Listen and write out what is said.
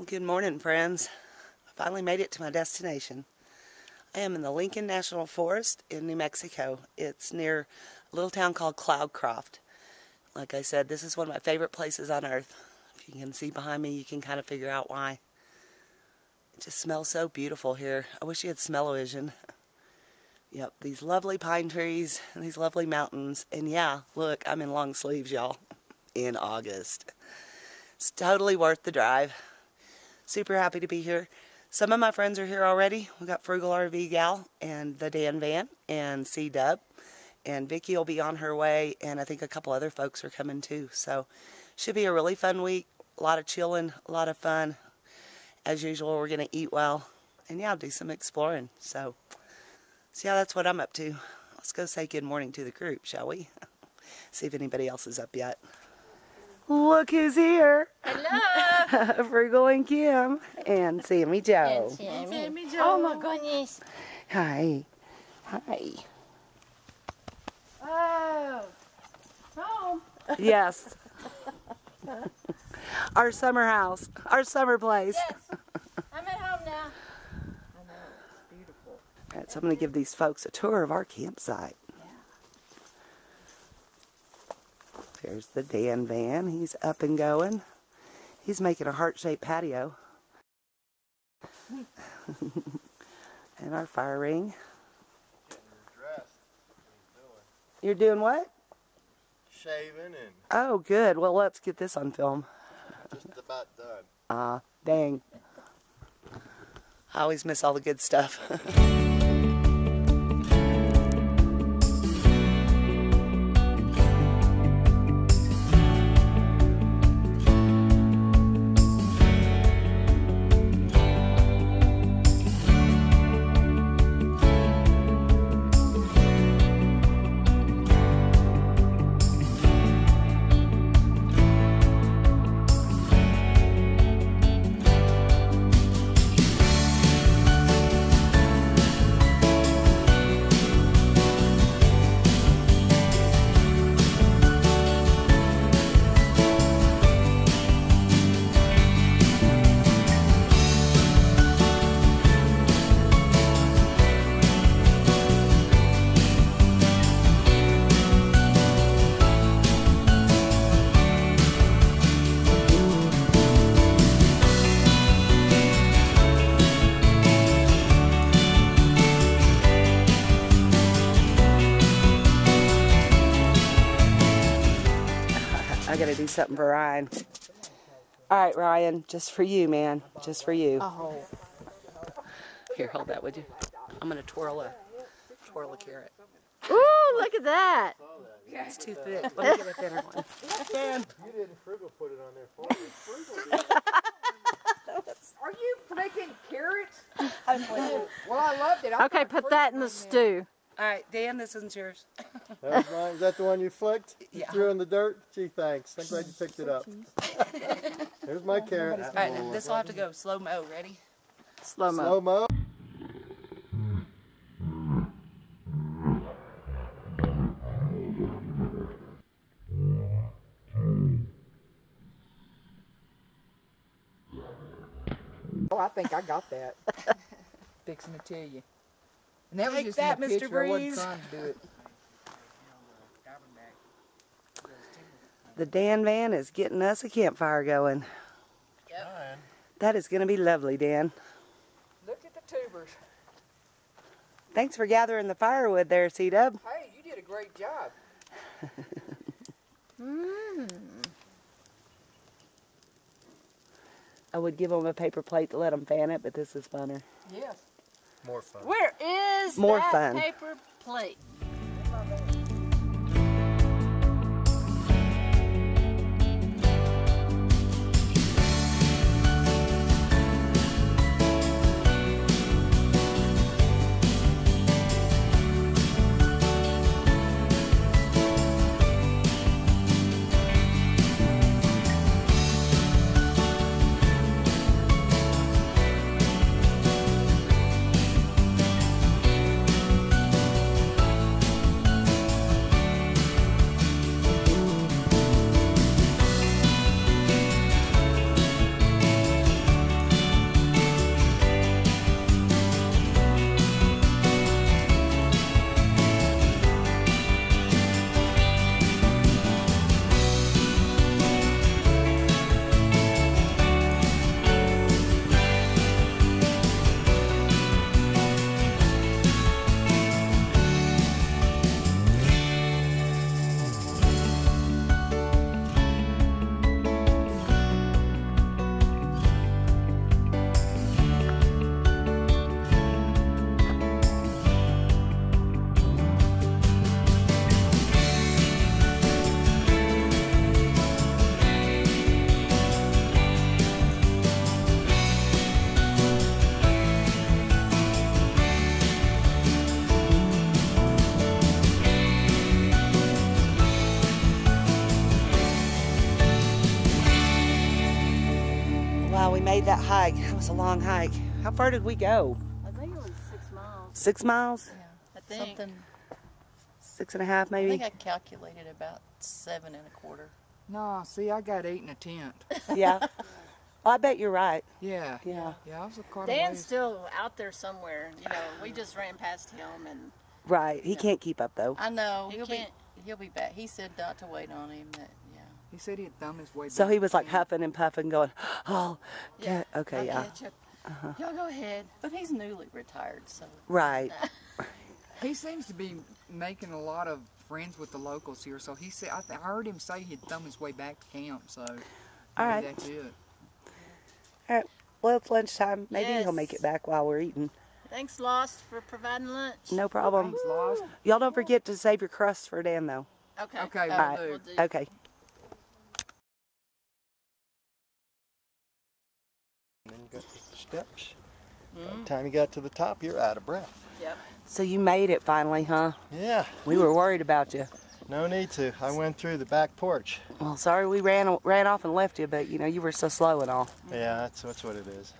Good morning, friends. I finally made it to my destination. I am in the Lincoln National Forest in New Mexico. It's near a little town called Cloudcroft. Like I said, this is one of my favorite places on earth. If you can see behind me, you can kind of figure out why. It just smells so beautiful here. I wish you had smell-o-vision. Yep, these lovely pine trees and these lovely mountains. And yeah, look, I'm in long sleeves, y'all, in August. It's totally worth the drive. Super happy to be here. Some of my friends are here already. We got Frugal RV Gal and TheDanVan and C-Dub. And Vicky will be on her way, and I think a couple other folks are coming too. So should be a really fun week. A lot of chilling, a lot of fun. As usual, we're going to eat well. And yeah, do some exploring. So yeah, that's what I'm up to. Let's go say good morning to the group, shall we? See if anybody else is up yet. Look who's here. Hello. Frugal and Kim. And Sammy Joe. And Sammy Joe. Oh my goodness. Hi. Hi. Oh. Home. Yes. Our summer house. Our summer place. Yes. I'm at home now. I know. It's beautiful. All right, so I'm going to give these folks a tour of our campsite. There's the TheDanVan. He's up and going. He's making a heart-shaped patio. And our fire ring. You're doing what? Shaving and... Oh, good. Well, let's get this on film. Just about done. Dang. I always miss all the good stuff. I gotta do something for Ryan. Alright, Ryan, just for you, man. Just for you. Oh. Here, hold that, would you? I'm gonna twirl a carrot. Ooh, look at that. It's too thick. Let me get a thinner one. Dan. You didn't Frugal put it on there for me. Are you making carrots? I'm playing. Well, I loved it. Okay, put that in the stew. Alright, Dan, this one's yours. That was mine. Is that the one you flicked? You Yeah. threw in the dirt? Gee, thanks. I'm glad you picked it up. Here's my carrot. Alright, this will have to go slow-mo. Ready? Slow-mo. Slow-mo. Oh, I think I got that. Fixing to tell you. And that was Take just that, in the Mr. picture. I wasn't Breeze. trying to do it. The TheDanVan is getting us a campfire going. Yep. That is going to be lovely, Dan. Look at the tubers. Thanks for gathering the firewood there, C-Dub. Hey, you did a great job. I would give them a paper plate to let them fan it, but this is funner. Yes. More fun. Where is More that fun. paper plate? that hike. That was a long hike. How far did we go? I think it was 6 miles. 6 miles? Yeah, I think. something. 6.5 I maybe? think I calculated about 7 1/4. No, see, I got 8 1/10. Yeah. Well, I bet you're right. Yeah. Yeah. Yeah, I was quite a Dan's ways. still out there somewhere. You know, we just ran past him, and Right. He can't keep up though. I know He he'll can't- be back. He said not to wait on him. That He said he'd thumb his way So back he was like in. huffing and puffing, going, "Oh, yeah. okay, I'll yeah, catch up. Y'all go ahead. But he's newly retired, so right." He seems to be making a lot of friends with the locals here. So he said, I heard him say he'd thumb his way back to camp. So maybe All right. that's it. All right. Well, it's lunchtime. Maybe he'll Yes. make it back while we're eating. thanks, Lost, for providing lunch. No problem. Thanks, Lost. Y'all don't forget to save your crust for Dan though. Okay. Okay, All right. we'll do. Okay. And then you got the steps. By the time you got to the top, you're out of breath. Yep. So you made it finally, huh? Yeah, We were worried about you. no need to. I went through the back porch. Well, sorry we ran off and left you, but you know you were so slow and all. Yeah, that's what it is.